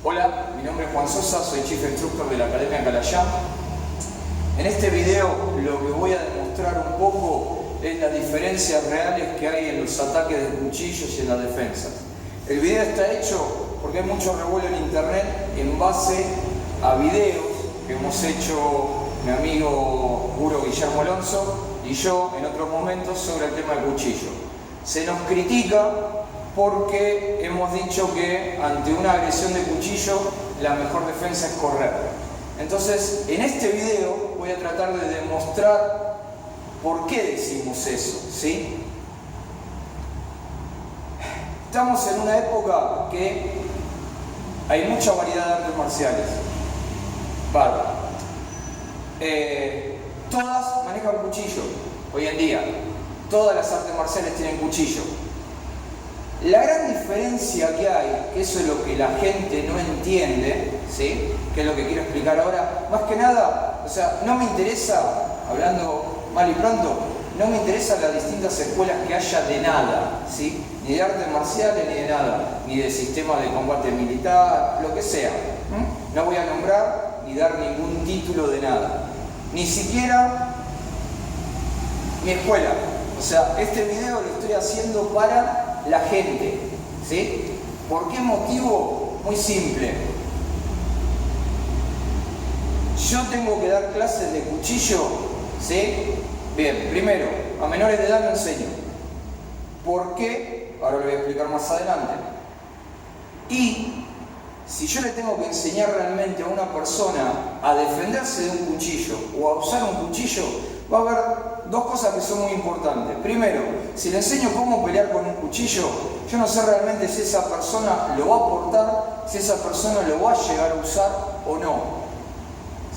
Hola, mi nombre es Juan Sosa, soy Chief Instructor de la Academia Calayán. En este video lo que voy a demostrar un poco es las diferencias reales que hay en los ataques de cuchillos y en las defensas. El video está hecho porque hay mucho revuelo en internet en base a videos que hemos hecho mi amigo Guro Guillermo Alonso y yo en otros momentos sobre el tema del cuchillo. Se nos critica porque hemos dicho que ante una agresión de cuchillo la mejor defensa es correr. Entonces, en este video voy a tratar de demostrar por qué decimos eso, ¿sí? Estamos en una época que hay mucha variedad de artes marciales. Bárbaro. Todas manejan cuchillo hoy en día. Todas las artes marciales tienen cuchillo. La gran diferencia que hay, que eso es lo que la gente no entiende, ¿sí? Que es lo que quiero explicar ahora, más que nada, o sea, no me interesa, hablando mal y pronto, no me interesan las distintas escuelas que haya de nada, ¿sí? Ni de artes marciales ni de nada, ni de sistema de combate militar, lo que sea. No voy a nombrar ni dar ningún título de nada, ni siquiera mi escuela. O sea, este video lo estoy haciendo para la gente, ¿sí? ¿Por qué motivo? Muy simple. Yo tengo que dar clases de cuchillo, ¿sí? Bien, primero, a menores de edad no enseño. ¿Por qué? Ahora lo voy a explicar más adelante. Y si yo le tengo que enseñar realmente a una persona a defenderse de un cuchillo o a usar un cuchillo, va a haber dos cosas que son muy importantes. Primero, si le enseño cómo pelear con un cuchillo, yo no sé realmente si esa persona lo va a aportar, si esa persona lo va a llegar a usar o no,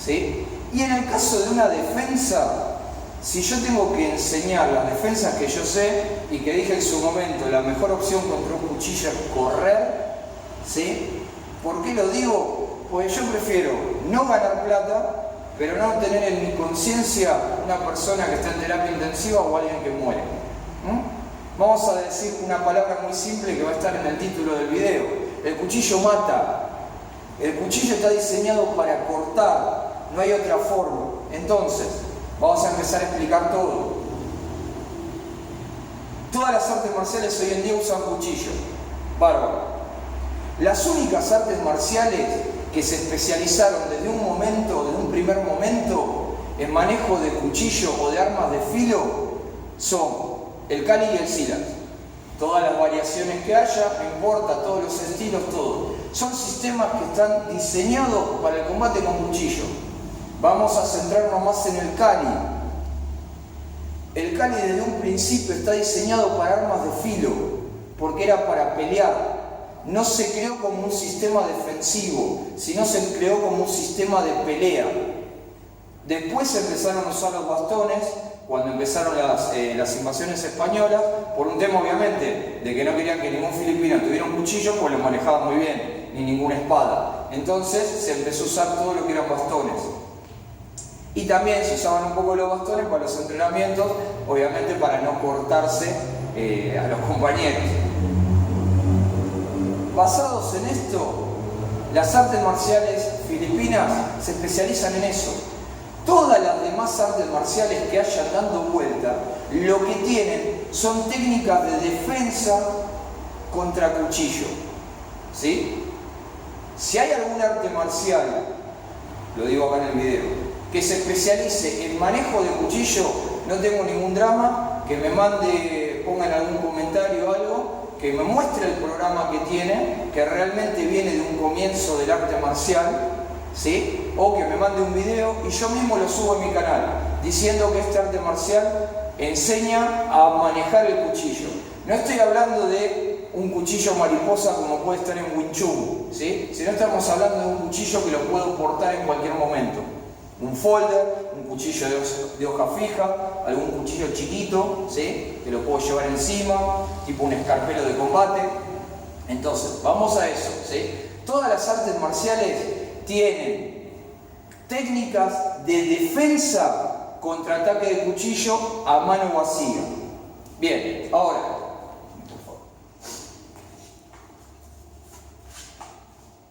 ¿sí? Y en el caso de una defensa, si yo tengo que enseñar las defensas que yo sé y que dije en su momento, la mejor opción contra un cuchillo es correr, ¿sí? ¿Por qué lo digo? Pues yo prefiero no ganar plata, pero no tener en mi conciencia una persona que está en terapia intensiva o alguien que muere. Vamos a decir una palabra muy simple que va a estar en el título del video. El cuchillo mata. El cuchillo está diseñado para cortar, no hay otra forma. Entonces, vamos a empezar a explicar todo. Todas las artes marciales hoy en día usan cuchillo. Bárbaro. Las únicas artes marciales que se especializaron desde un primer momento, en manejo de cuchillo o de armas de filo, son el Kali y el Silat. Todas las variaciones que haya, no importa, todos los estilos, todo. Son sistemas que están diseñados para el combate con cuchillo. Vamos a centrarnos más en el Kali. El Kali desde un principio está diseñado para armas de filo, porque era para pelear. No se creó como un sistema defensivo, sino se creó como un sistema de pelea. Después empezaron a usar los bastones, cuando empezaron las invasiones españolas, por un tema obviamente de que no querían que ningún filipino tuviera un cuchillo, pues lo manejaba muy bien, ni ninguna espada. Entonces se empezó a usar todo lo que eran bastones. Y también se usaban un poco los bastones para los entrenamientos, obviamente para no cortarse a los compañeros. Basados en esto, las artes marciales filipinas se especializan en eso. Todas las demás artes marciales que hayan dando vuelta, lo que tienen son técnicas de defensa contra cuchillo, ¿sí? Si hay algún arte marcial, lo digo acá en el video, que se especialice en manejo de cuchillo, no tengo ningún drama, que me mande, pongan algún comentario o algo, que me muestre el programa que tiene, que realmente viene de un comienzo del arte marcial, ¿sí? O que me mande un video y yo mismo lo subo en mi canal, diciendo que este arte marcial enseña a manejar el cuchillo. No estoy hablando de un cuchillo mariposa como puede estar en Wing Chun, ¿sí? Sino estamos hablando de un cuchillo que lo puedo portar en cualquier momento. Un folder, un cuchillo de hoja fija, algún cuchillo chiquito, ¿sí? Que lo puedo llevar encima, tipo un escarpelo de combate. Entonces, vamos a eso, ¿sí? Todas las artes marciales tienen técnicas de defensa contra ataque de cuchillo a mano vacía. Bien, ahora, por favor.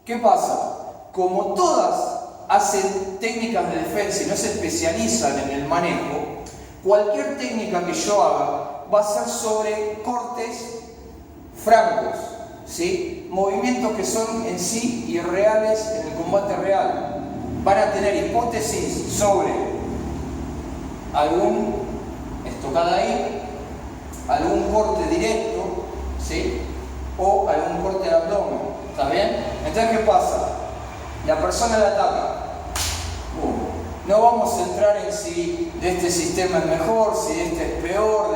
¿Qué pasa? Como todas hacen técnicas de defensa y no se especializan en el manejo, cualquier técnica que yo haga va a ser sobre cortes francos, ¿sí? Movimientos que son en sí irreales en el combate real. Van a tener hipótesis sobre algún estocada ahí, algún corte directo, ¿sí? O algún corte al abdomen, ¿está bien? Entonces, ¿qué pasa? La persona la ataca. No vamos a entrar en si de este sistema es mejor, si de este es peor,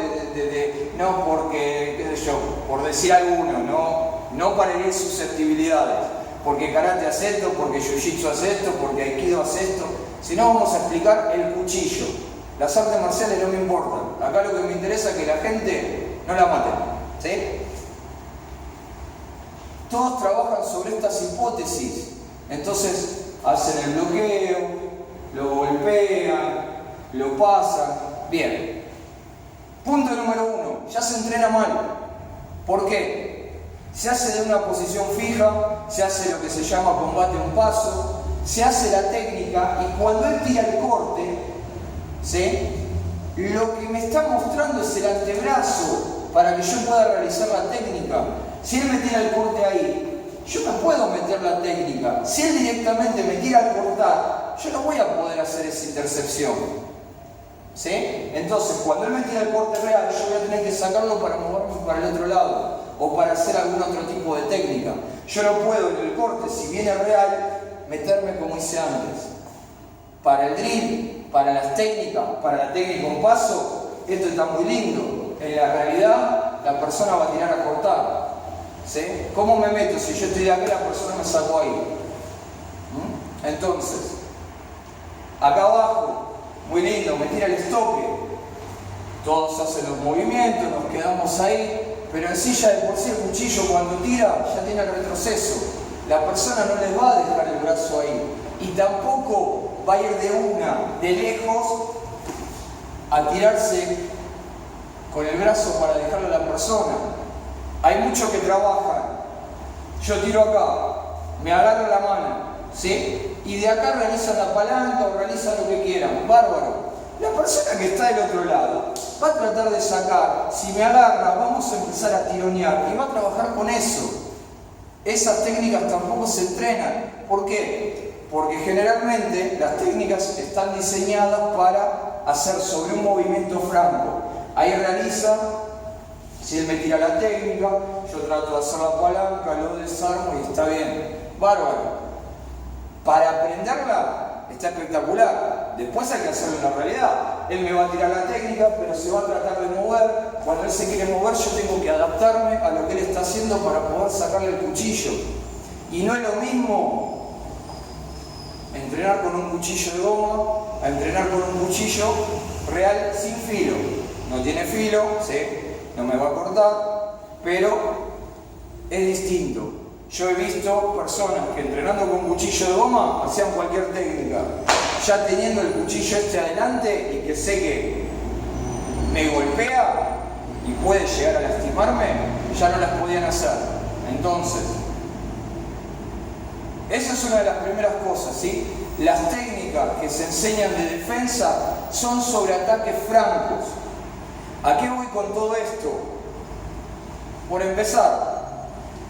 no porque, qué sé yo, por decir alguno, no para herir susceptibilidades, porque karate hace esto, porque jiu-jitsu hace esto, porque aikido hace esto, sino vamos a explicar el cuchillo. Las artes marciales no me importan, acá lo que me interesa es que la gente no la mate, ¿sí? Todos trabajan sobre estas hipótesis, entonces hacen el bloqueo, lo golpean, lo pasan. Bien. Punto número 1. Ya se entrena mal. ¿Por qué? Se hace de una posición fija, se hace lo que se llama combate a un paso, se hace la técnica y cuando él tira el corte, ¿sí? Lo que me está mostrando es el antebrazo para que yo pueda realizar la técnica. Si él me tira el corte ahí, yo no puedo meter la técnica. Si él directamente me tira al cortar, yo no voy a poder hacer esa intercepción. ¿Sí? Entonces, cuando él me tira el corte real, yo voy a tener que sacarlo para moverme para el otro lado o para hacer algún otro tipo de técnica. Yo no puedo en el corte, si viene real, meterme como hice antes. Para el drill, para las técnicas, para la técnica un paso, esto está muy lindo. En la realidad, la persona va a tirar a cortar. ¿Sí? ¿Cómo me meto? Si yo estoy de acá, la persona me sacó ahí. Entonces, acá abajo, muy lindo, me tira el estoque. Todos hacen los movimientos, nos quedamos ahí, pero en sí ya de por sí el cuchillo cuando tira ya tiene el retroceso. La persona no le va a dejar el brazo ahí y tampoco va a ir de lejos, a tirarse con el brazo para dejarlo a la persona. Hay muchos que trabajan, yo tiro acá, me agarro la mano, ¿sí? Y de acá realizan la palanca o realizan lo que quieran, bárbaro. La persona que está del otro lado va a tratar de sacar, si me agarra vamos a empezar a tironear y va a trabajar con eso. Esas técnicas tampoco se entrenan. ¿Por qué? Porque generalmente las técnicas están diseñadas para hacer sobre un movimiento franco. Ahí realiza. Si él me tira la técnica, yo trato de hacer la palanca, lo desarmo y está bien. Bárbaro. Para aprenderla está espectacular. Después hay que hacerlo en la realidad. Él me va a tirar la técnica, pero se va a tratar de mover. Cuando él se quiere mover, yo tengo que adaptarme a lo que él está haciendo para poder sacarle el cuchillo. Y no es lo mismo entrenar con un cuchillo de goma a entrenar con un cuchillo real sin filo. No tiene filo, ¿sí? No me va a cortar, pero es distinto. Yo he visto personas que entrenando con cuchillo de goma hacían cualquier técnica. Ya teniendo el cuchillo este adelante y que sé que me golpea y puede llegar a lastimarme, ya no las podían hacer. Entonces, esa es una de las primeras cosas, ¿sí? Las técnicas que se enseñan de defensa son sobre ataques francos. ¿A qué voy con todo esto? Por empezar,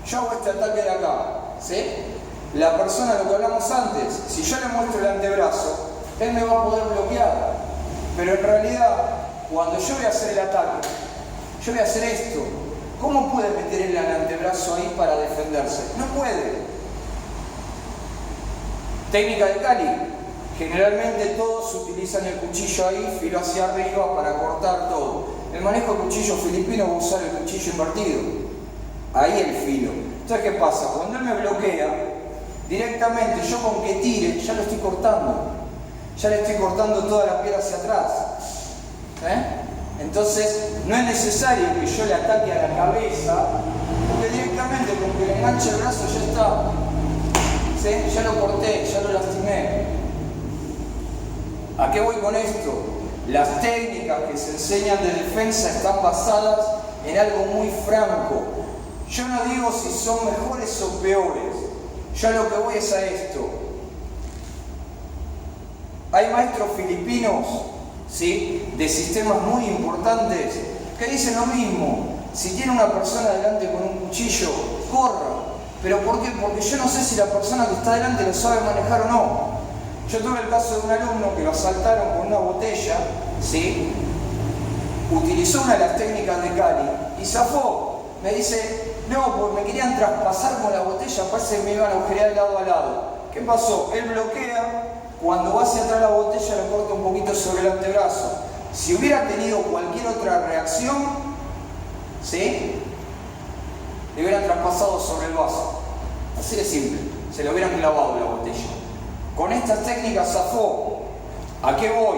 yo hago este ataque de acá, ¿sí? La persona, lo que hablamos antes, si yo le muestro el antebrazo, él me va a poder bloquear. Pero en realidad, cuando yo voy a hacer el ataque, yo voy a hacer esto. ¿Cómo puede meter el antebrazo ahí para defenderse? No puede. Técnica de Kali. Generalmente todos utilizan el cuchillo ahí, filo hacia arriba para cortar todo. El manejo de cuchillo filipino va a usar el cuchillo invertido. Ahí el filo. Entonces, ¿qué pasa? Cuando él me bloquea, directamente yo con que tire, ya lo estoy cortando. Ya le estoy cortando toda la piel hacia atrás. Entonces, no es necesario que yo le ataque a la cabeza, porque directamente con que le enganche el brazo ya está. ¿Sí? Ya lo corté, ya lo lastimé. ¿A qué voy con esto? Las técnicas que se enseñan de defensa están basadas en algo muy franco. Yo no digo si son mejores o peores. Yo lo que voy es a esto. Hay maestros filipinos, ¿sí?, de sistemas muy importantes que dicen lo mismo. Si tiene una persona delante con un cuchillo, corra. ¿Pero por qué? Porque yo no sé si la persona que está delante lo sabe manejar o no. Yo tuve el caso de un alumno que lo asaltaron con una botella, ¿sí? Utilizó una de las técnicas de Cali y zafó. Me dice, no, porque me querían traspasar con la botella, parece que me iban a agujerear de lado a lado. ¿Qué pasó? Él bloquea, cuando va hacia atrás la botella le corta un poquito sobre el antebrazo. Si hubiera tenido cualquier otra reacción, ¿sí?, le hubieran traspasado sobre el vaso. Así de simple, se le hubieran clavado la botella. Con estas técnicas zafó. ¿A qué voy?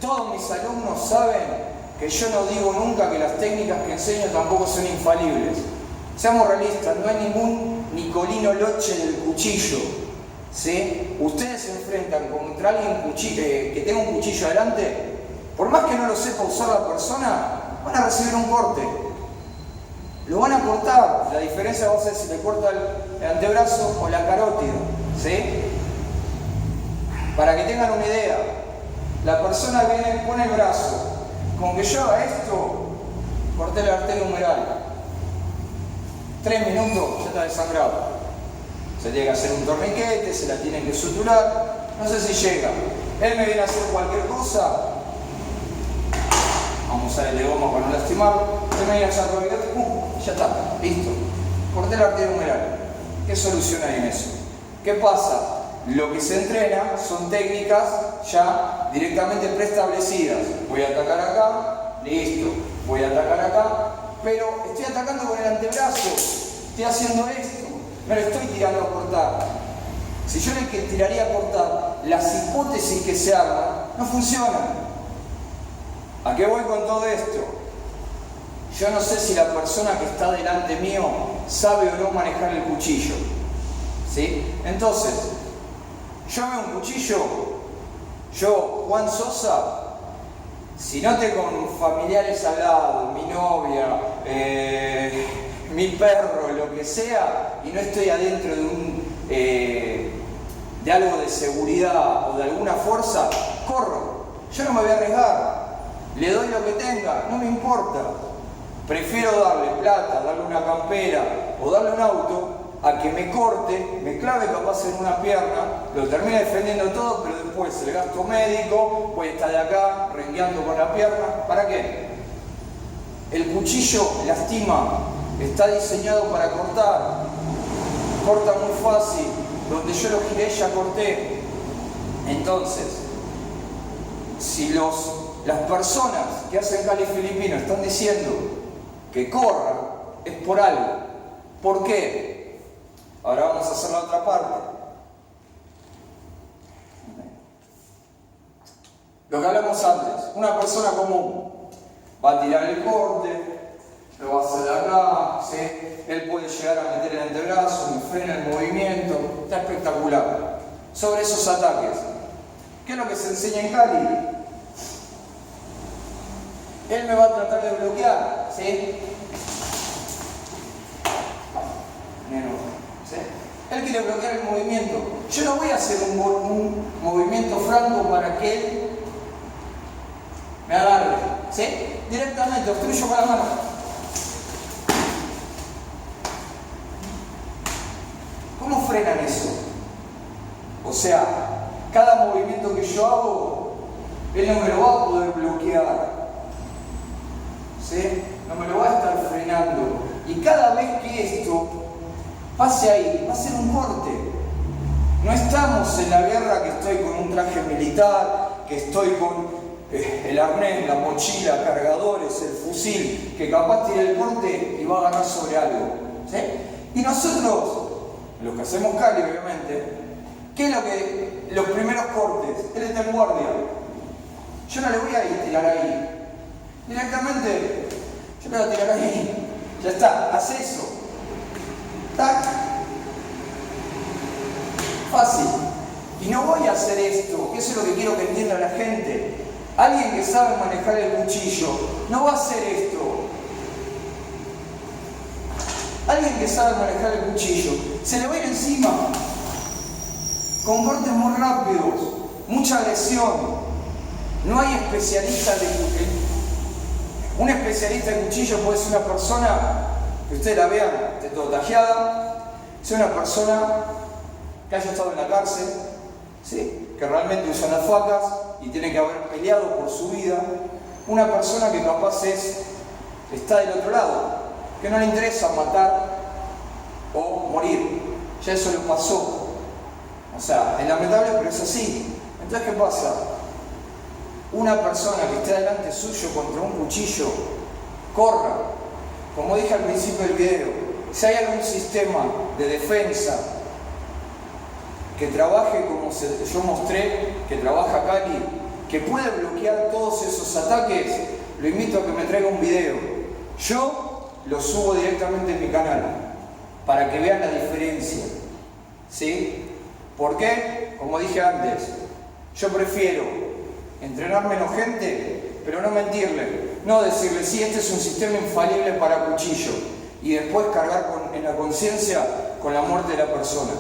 Todos mis alumnos saben que yo no digo nunca que las técnicas que enseño tampoco son infalibles. Seamos realistas, no hay ningún Nicolino Loche del cuchillo, ¿sí? Ustedes se enfrentan contra alguien que tenga un cuchillo adelante, por más que no lo sepa usar la persona, van a recibir un corte. Lo van a cortar. La diferencia va a ser si le corta el antebrazo o la carótida, ¿sí? Para que tengan una idea, la persona viene, pone el brazo. Con que yo haga esto, corté la arteria humeral. 3 minutos, ya está desangrado. Se tiene que hacer un torniquete, se la tienen que suturar. No sé si llega. Él me viene a hacer cualquier cosa. Vamos a usar el de goma para no lastimarlo. Él me viene a hacer cualquier cosa. Ya está, listo. Corté la arteria humeral. ¿Qué solución hay en eso? ¿Qué pasa? Lo que se entrena son técnicas ya directamente preestablecidas. Voy a atacar acá, listo. Voy a atacar acá, pero estoy atacando con el antebrazo. Estoy haciendo esto. No le estoy tirando a cortar. Si yo le tiraría a cortar, las hipótesis que se arman no funcionan. ¿A qué voy con todo esto? Yo no sé si la persona que está delante mío sabe o no manejar el cuchillo, ¿sí? Entonces, yo veo un cuchillo, yo, Juan Sosa, si no tengo familiares al lado, mi novia, mi perro, lo que sea, y no estoy adentro de algo de seguridad o de alguna fuerza, corro. Yo no me voy a arriesgar. Le doy lo que tenga, no me importa. Prefiero darle plata, darle una campera o darle un auto a que me corte, me clave capaz en una pierna, lo termine defendiendo todo, pero después el gasto médico, voy a estar de acá rengueando con la pierna. ¿Para qué? El cuchillo lastima, está diseñado para cortar, corta muy fácil, donde yo lo giré ya corté. Entonces, si las personas que hacen Cali filipino están diciendo que corra, es por algo. ¿Por qué? Ahora vamos a hacer la otra parte. Lo que hablamos antes, una persona común va a tirar el corte, lo va a hacer de acá, ¿sí? Él puede llegar a meter el antebrazo, me frena el movimiento, está espectacular. Sobre esos ataques, ¿qué es lo que se enseña en Cali? Él me va a tratar de bloquear, ¿sí? ¿Sí? Él quiere bloquear el movimiento. Yo no voy a hacer un movimiento franco para que él me agarre, ¿sí? Directamente, obstruyo con la mano. ¿Cómo frenan eso? O sea, cada movimiento que yo hago, él no me lo va a poder bloquear. ¿Sí? No me lo va a estar frenando. Y cada vez que esto pase ahí, va a ser un corte. No estamos en la guerra que estoy con un traje militar, que estoy con el arnés, la mochila, cargadores, el fusil, que capaz tira el corte y va a agarrar sobre algo. ¿Sí? Y nosotros, los que hacemos Cali obviamente, ¿qué es lo que los primeros cortes? Él está en guardia. Yo no le voy a ir a tirar ahí. Directamente, yo le voy a tirar ahí. Ya está, haz eso. Tac. Fácil. Y no voy a hacer esto, que eso es lo que quiero que entienda la gente. Alguien que sabe manejar el cuchillo no va a hacer esto. Alguien que sabe manejar el cuchillo, se le va a ir encima, con cortes muy rápidos, mucha agresión. No hay especialistas de cuchillo. Un especialista de cuchillo puede ser una persona, que ustedes la vean, esté todo tajeada, sea una persona que haya estado en la cárcel, ¿sí? Que realmente usa las facas y tiene que haber peleado por su vida. Una persona que capaz está del otro lado, que no le interesa matar o morir, ya eso le pasó. O sea, es lamentable, pero es así. Entonces, ¿qué pasa? Una persona que esté delante suyo contra un cuchillo, corra. Como dije al principio del video, si hay algún sistema de defensa que trabaje como yo mostré, que trabaja Cali, que puede bloquear todos esos ataques, lo invito a que me traiga un video. Yo lo subo directamente en mi canal, para que vean la diferencia. ¿Sí? ¿Por qué? Como dije antes, yo prefiero entrenar menos gente, pero no mentirle. No decirle, sí, este es un sistema infalible para cuchillo, y después cargar en la conciencia con la muerte de la persona.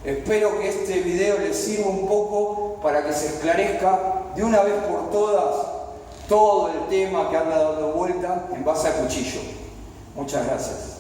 Espero que este video les sirva un poco para que se esclarezca de una vez por todas todo el tema que anda dando vuelta en base a cuchillo. Muchas gracias.